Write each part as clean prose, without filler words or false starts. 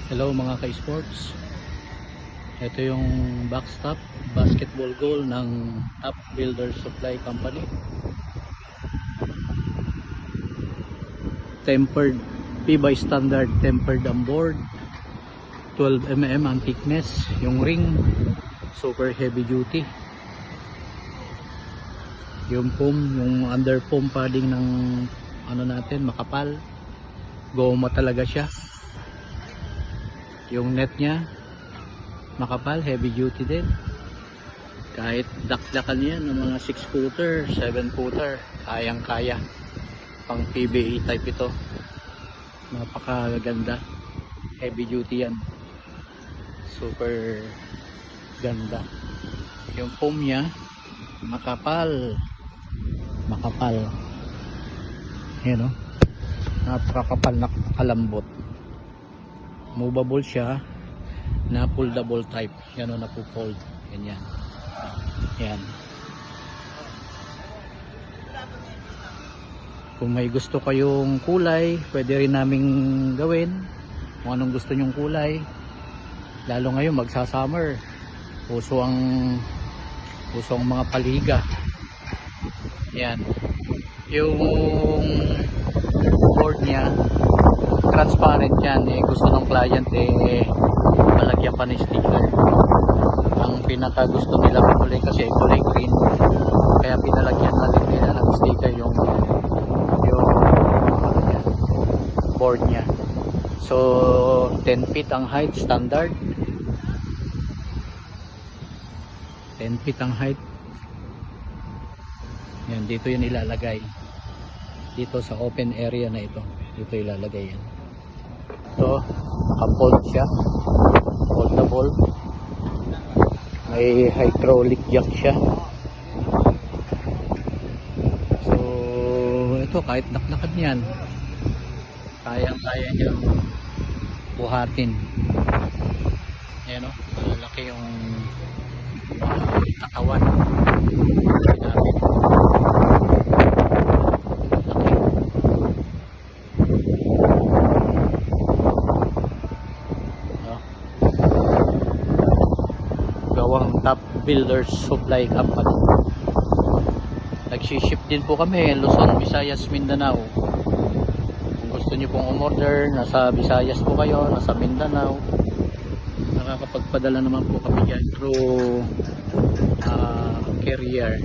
Hello mga ka-sports. Ito yung backstop basketball goal ng Top Builders Supply Company. Tempered, P by standard tempered ang board. 12mm ang thickness. Yung ring super heavy duty. Yung foam, yung under foam padding ng ano natin makapal. Goma talaga siya. Yung net nya makapal, heavy duty din. Kahit dakdakan yan ng mga 6 footer, 7 footer, kayang kaya. Pang PBA type ito. Napakaganda. Heavy duty yan. Super ganda. Yung foam nya makapal. Makapal. Yan o. Napakakapal na kalambot. Movable siya na foldable type. Yan o, napufold. Ganyan. Yan. Kung may gusto kayong kulay, pwede rin naming gawin. Kung anong gusto nyong kulay. Lalo ngayon magsa-summer. Uso ang mga paliga. Yan. Yung board niya transparent yan, gusto ng client malagyan pa ng sticker. Ang pinaka gusto nila kulay kasi kulay green, kaya pinalagyan natin nila ng sticker yung board nya. So 10 feet ang height, standard 10 feet ang height. Yan, dito yun ilalagay, dito sa open area na ito, dito ilalagay yan. Ito, naka-fold siya, foldable, may hydraulic jack siya. So ito, kahit naknakad yan, kayang-kaya niya buhatin. Ayan o, malaki yung katawan namin. Top Builders Supply Company. Nagsi-ship din po kami Luzon, Visayas, Mindanao. Kung gusto niyo pong umorder, nasa Visayas po kayo, nasa Mindanao, nakakapagpadala naman po kami dyan through carrier.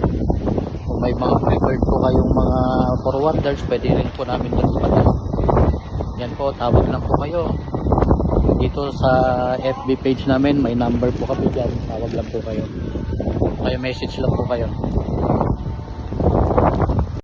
Kung may mga preferred po kayong mga forwarders, pwede rin po namin magpadala. Yan po, tawag lang po kayo dito sa FB page namin, may number po kami dyan, tawag lang po kayo, kaya message lang po kayo.